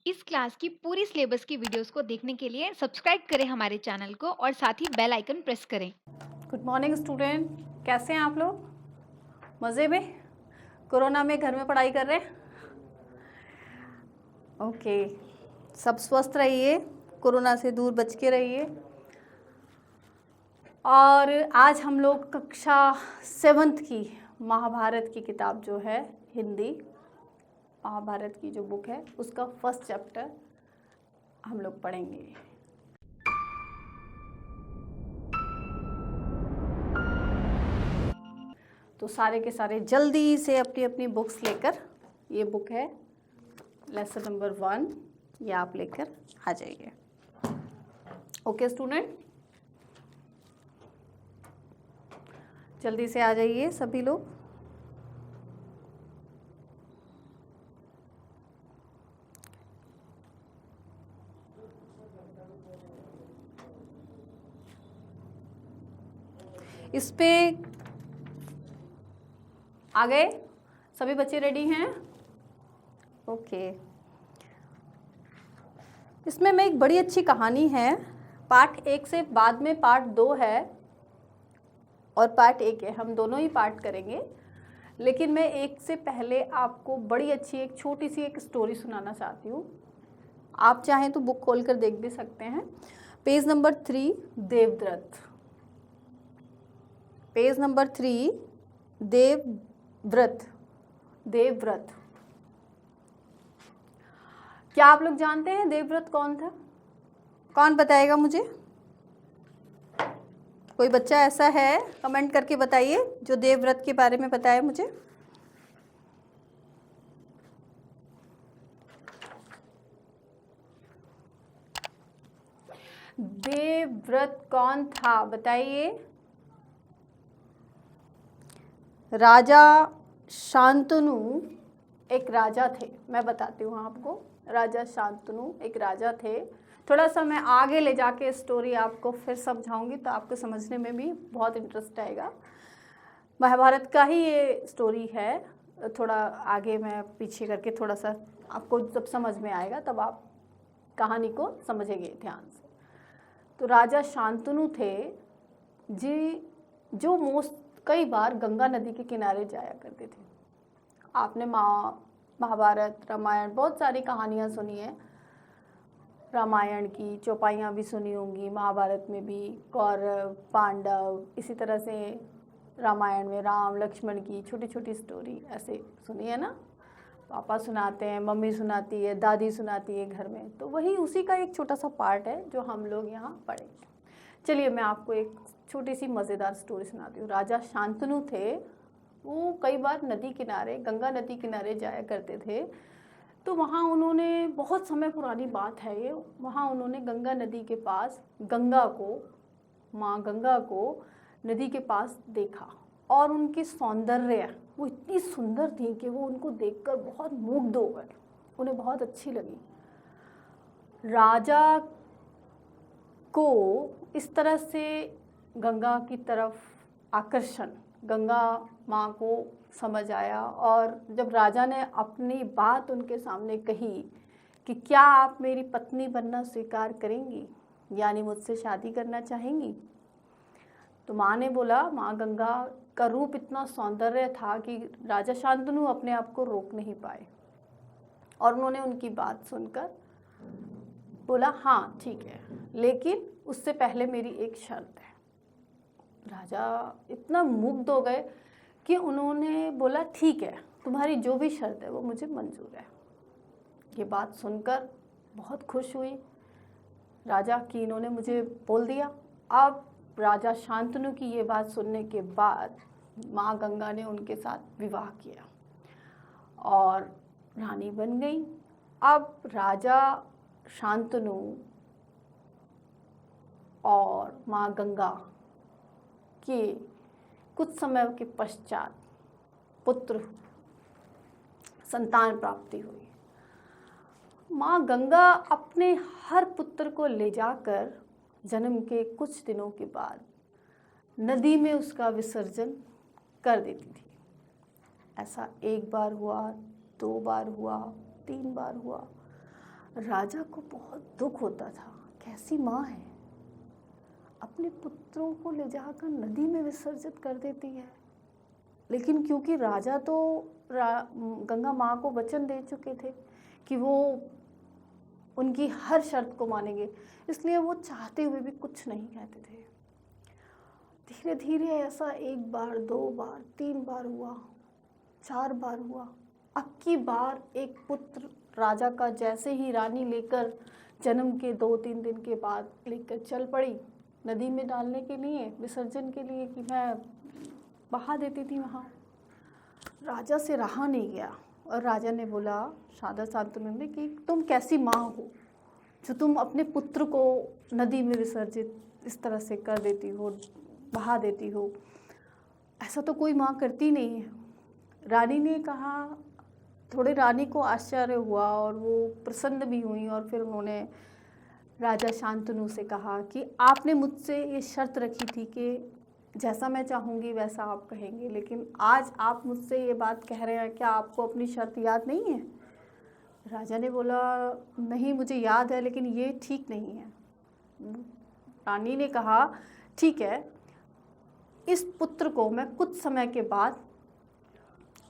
इस क्लास की पूरी सिलेबस की वीडियोस को देखने के लिए सब्सक्राइब करें हमारे चैनल को और साथ ही बेल आइकन प्रेस करें। गुड मॉर्निंग स्टूडेंट, कैसे हैं आप लोग? मज़े में? कोरोना में घर में पढ़ाई कर रहे हैं? ओके, सब स्वस्थ रहिए, कोरोना से दूर बच के रहिए। और आज हम लोग कक्षा 7th की महाभारत की किताब जो है, हिंदी महाभारत की जो बुक है उसका फर्स्ट चैप्टर हम लोग पढ़ेंगे। तो सारे के सारे जल्दी से अपनी अपनी बुक्स लेकर, ये बुक है लेसन नंबर 1, ये आप लेकर आ जाइए। ओके स्टूडेंट, जल्दी से आ जाइए सभी लोग। इस पे आ गए सभी बच्चे? रेडी हैं? ओके, इसमें में एक बड़ी अच्छी कहानी है। पार्ट 1 से बाद में पार्ट 2 है और पार्ट 1 है, हम दोनों ही पार्ट करेंगे। लेकिन मैं एक से पहले आपको बड़ी अच्छी एक छोटी सी एक स्टोरी सुनाना चाहती हूँ। आप चाहें तो बुक खोल कर देख भी सकते हैं। Page number 3, Devvrat. Page number 3, Devvrat. Devvrat, क्या आप लोग जानते हैं देवव्रत कौन था? कौन बताएगा मुझे? कोई बच्चा ऐसा है, कमेंट करके बताइए जो देवव्रत के बारे में बताए मुझे। देवव्रत कौन था बताइए? राजा शांतनु एक राजा थे। मैं बताती हूँ आपको, राजा शांतनु एक राजा थे। थोड़ा सा मैं आगे ले जाके स्टोरी आपको फिर समझाऊंगी तो आपको समझने में भी बहुत इंटरेस्ट आएगा। महाभारत का ही ये स्टोरी है, थोड़ा आगे मैं पीछे करके थोड़ा सा आपको जब समझ में आएगा तब आप कहानी को समझेंगे ध्यान से। तो राजा शांतनु थे जी, जो कई बार गंगा नदी के किनारे जाया करते थे। आपने महाभारत, रामायण, बहुत सारी कहानियाँ सुनी है। रामायण की चौपाइयाँ भी सुनी होंगी, महाभारत में भी कौरव पांडव, इसी तरह से रामायण में राम लक्ष्मण की छोटी छोटी स्टोरी ऐसे सुनी है ना। पापा सुनाते हैं, मम्मी सुनाती है, दादी सुनाती है घर में, तो वही उसी का एक छोटा सा पार्ट है जो हम लोग यहाँ पढ़ेंगे। चलिए मैं आपको एक छोटी सी मज़ेदार स्टोरी सुनाती हूँ। राजा शांतनु थे, वो कई बार नदी किनारे, गंगा नदी किनारे जाया करते थे। तो वहाँ उन्होंने, बहुत समय पुरानी बात है ये, वहाँ उन्होंने गंगा नदी के पास गंगा को, माँ गंगा को नदी के पास देखा और उनकी सौंदर्य, वो इतनी सुंदर थी कि वो उनको देखकर बहुत मुग्ध हो गए, उन्हें बहुत अच्छी लगी। राजा को इस तरह से गंगा की तरफ आकर्षण, गंगा माँ को समझ आया। और जब राजा ने अपनी बात उनके सामने कही कि क्या आप मेरी पत्नी बनना स्वीकार करेंगी, यानी मुझसे शादी करना चाहेंगी, तो माँ ने बोला, माँ गंगा का रूप इतना सौंदर्य था कि राजा शांतनु अपने आप को रोक नहीं पाए और उन्होंने उनकी बात सुनकर बोला हाँ ठीक है, लेकिन उससे पहले मेरी एक शर्त है। राजा इतना मुग्ध हो गए कि उन्होंने बोला ठीक है, तुम्हारी जो भी शर्त है वो मुझे मंजूर है। ये बात सुनकर बहुत खुश हुई राजा कि इन्होंने मुझे बोल दिया। अब राजा शांतनु की ये बात सुनने के बाद माँ गंगा ने उनके साथ विवाह किया और रानी बन गई। अब राजा शांतनु और माँ गंगा के कुछ समय के पश्चात पुत्र संतान प्राप्ति हुई। माँ गंगा अपने हर पुत्र को ले जाकर जन्म के कुछ दिनों के बाद नदी में उसका विसर्जन कर देती थी। ऐसा एक बार हुआ, 2 बार हुआ, 3 बार हुआ। राजा को बहुत दुख होता था, कैसी माँ है, अपने पुत्रों को ले जाकर नदी में विसर्जित कर देती है। लेकिन क्योंकि राजा तो गंगा माँ को वचन दे चुके थे कि वो उनकी हर शर्त को मानेंगे, इसलिए वो चाहते हुए भी कुछ नहीं कहते थे। धीरे धीरे ऐसा 1 बार, 2 बार, 3 बार हुआ, 4 बार हुआ। अब की बार एक पुत्र राजा का जैसे ही रानी लेकर जन्म के 2-3 दिन के बाद लेकर चल पड़ी नदी में डालने के लिए, विसर्जन के लिए, कि मैं बहा देती थी वहाँ। राजा से रहा नहीं गया और राजा ने बोला, राजा शांतनु ने, कि तुम कैसी माँ हो जो तुम अपने पुत्र को नदी में विसर्जित इस तरह से कर देती हो, बहा देती हो, ऐसा तो कोई माँ करती नहीं है। रानी ने कहा, थोड़े रानी को आश्चर्य हुआ और वो प्रसन्न भी हुई, और फिर उन्होंने राजा शांतनु से कहा कि आपने मुझसे ये शर्त रखी थी कि जैसा मैं चाहूँगी वैसा आप कहेंगे, लेकिन आज आप मुझसे ये बात कह रहे हैं, क्या आपको अपनी शर्त याद नहीं है? राजा ने बोला, नहीं मुझे याद है, लेकिन ये ठीक नहीं है। रानी ने कहा, ठीक है, इस पुत्र को मैं कुछ समय के बाद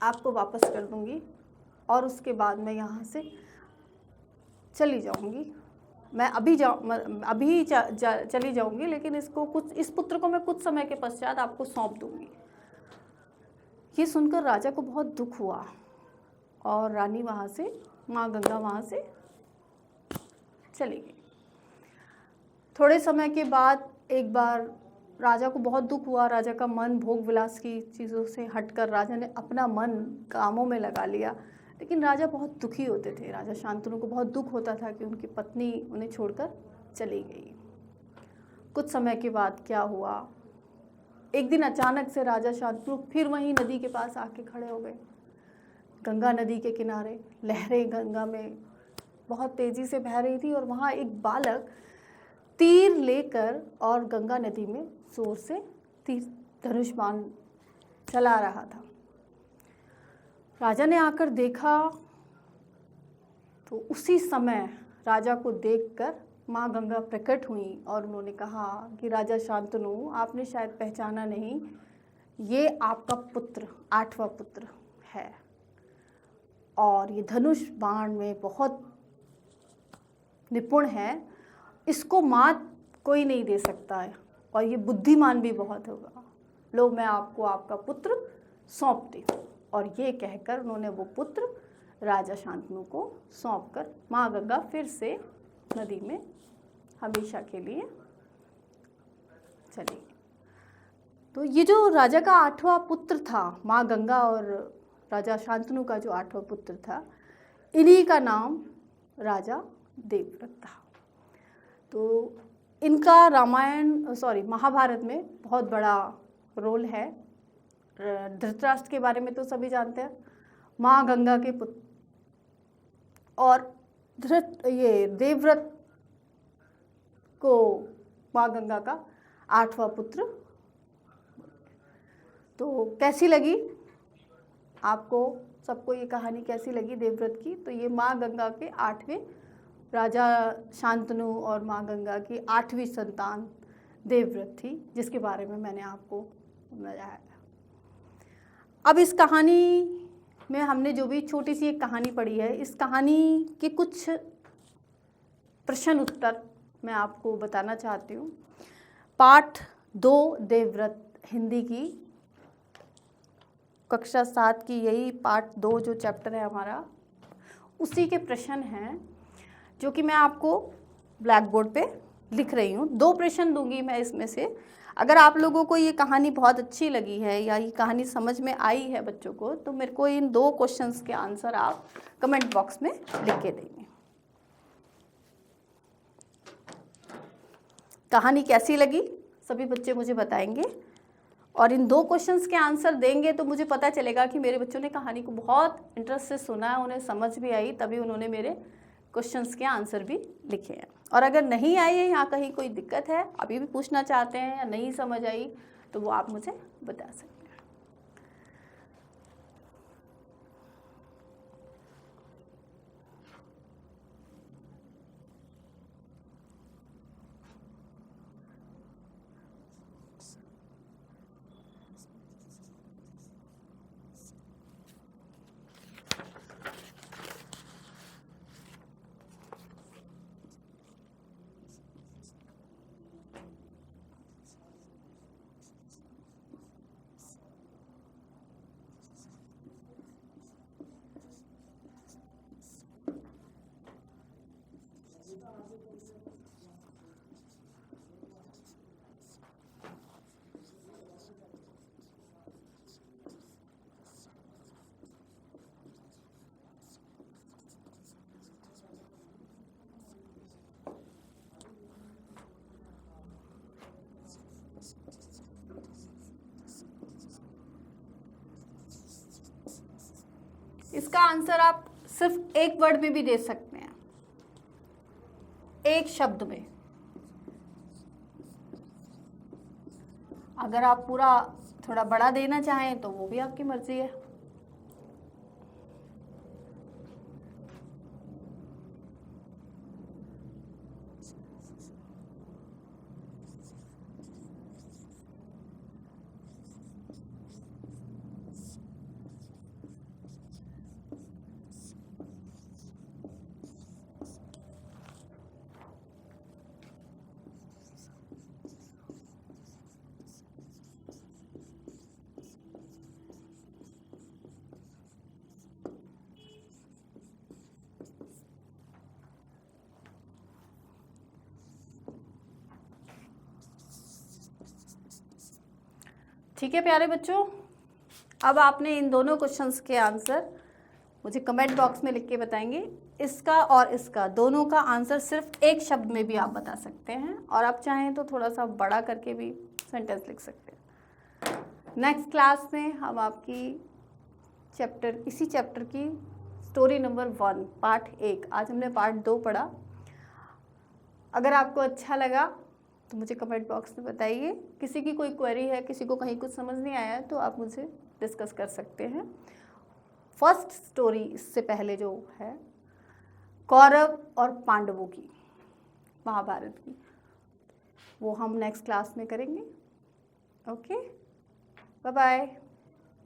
आपको वापस कर दूंगी और उसके बाद मैं यहाँ से चली जाऊँगी। मैं अभी चली जाऊँगी, लेकिन इस पुत्र को मैं कुछ समय के पश्चात आपको सौंप दूँगी। ये सुनकर राजा को बहुत दुख हुआ और रानी वहाँ से, माँ गंगा वहाँ से चली गई। थोड़े समय के बाद एक बार राजा को बहुत दुख हुआ। राजा का मन भोग विलास की चीज़ों से हटकर राजा ने अपना मन कामों में लगा लिया। लेकिन राजा बहुत दुखी होते थे। राजा शांतनु को बहुत दुख होता था कि उनकी पत्नी उन्हें छोड़कर चली गई। कुछ समय के बाद क्या हुआ, एक दिन अचानक से राजा शांतनु फिर वहीं नदी के पास आके खड़े हो गए। गंगा नदी के किनारे लहरें गंगा में बहुत तेज़ी से बह रही थी और वहाँ एक बालक तीर लेकर और गंगा नदी में जोर से तीर धनुष बाण चला रहा था। राजा ने आकर देखा तो उसी समय राजा को देखकर माँ गंगा प्रकट हुई और उन्होंने कहा कि राजा शांतनु, आपने शायद पहचाना नहीं, ये आपका पुत्र, 8वां पुत्र है और ये धनुष बाण में बहुत निपुण है। इसको मात कोई नहीं दे सकता है और ये बुद्धिमान भी बहुत होगा। लो, मैं आपको आपका पुत्र सौंपती हूँ। और ये कहकर उन्होंने वो पुत्र राजा शांतनु को सौंपकर माँ गंगा फिर से नदी में हमेशा के लिए चली गई। तो ये जो राजा का 8वां पुत्र था, माँ गंगा और राजा शांतनु का जो 8वां पुत्र था, इन्हीं का नाम राजा देवव्रत था। तो इनका महाभारत में बहुत बड़ा रोल है। धृतराष्ट्र के बारे में तो सभी जानते हैं, माँ गंगा के पुत्र, और ये देवव्रत को माँ गंगा का 8वां पुत्र। तो कैसी लगी आपको सबको ये कहानी, कैसी लगी देवव्रत की? तो ये माँ गंगा के 8वें, राजा शांतनु और माँ गंगा की 8वीं संतान देवव्रत थी, जिसके बारे में मैंने आपको बताया। अब इस कहानी में हमने जो भी छोटी सी एक कहानी पढ़ी है, इस कहानी के कुछ प्रश्न उत्तर मैं आपको बताना चाहती हूँ। पाठ 2 देवव्रत, हिंदी की कक्षा 7 की यही पाठ 2 जो चैप्टर है हमारा, उसी के प्रश्न हैं जो कि मैं आपको ब्लैक बोर्ड पे लिख रही हूँ। 2 प्रश्न दूंगी मैं इसमें से। अगर आप लोगों को ये कहानी बहुत अच्छी लगी है या ये कहानी समझ में आई है बच्चों को, तो मेरे को इन 2 क्वेश्चंस के आंसर आप कमेंट बॉक्स में लिख के देंगे। कहानी कैसी लगी सभी बच्चे मुझे बताएंगे, और इन 2 क्वेश्चंस के आंसर देंगे तो मुझे पता चलेगा कि मेरे बच्चों ने कहानी को बहुत इंटरेस्ट से सुना है, उन्हें समझ भी आई, तभी उन्होंने मेरे क्वेश्चंस के आंसर भी लिखे हैं। और अगर नहीं आई है, यहाँ कहीं कोई दिक्कत है, अभी भी पूछना चाहते हैं या नहीं समझ आई, तो वो आप मुझे बता सकते हैं। इसका आंसर आप सिर्फ एक वर्ड में भी दे सकते हैं, एक शब्द में। अगर आप पूरा थोड़ा बड़ा देना चाहें तो वो भी आपकी मर्जी है। ठीक है प्यारे बच्चों, अब आपने इन दोनों क्वेश्चंस के आंसर मुझे कमेंट बॉक्स में लिख के बताएंगे। इसका और इसका दोनों का आंसर सिर्फ एक शब्द में भी आप बता सकते हैं, और आप चाहें तो थोड़ा सा बड़ा करके भी सेंटेंस लिख सकते हैं। नेक्स्ट क्लास में हम आपकी इसी चैप्टर की स्टोरी नंबर 1 पार्ट 1, आज हमने पार्ट 2 पढ़ा। अगर आपको अच्छा लगा तो मुझे कमेंट बॉक्स में बताइए। किसी की कोई क्वेरी है, किसी को कहीं कुछ समझ नहीं आया है तो आप मुझे डिस्कस कर सकते हैं। फर्स्ट स्टोरी इससे पहले जो है कौरव और पांडवों की, महाभारत की, वो हम नेक्स्ट क्लास में करेंगे। Okay, bye bye.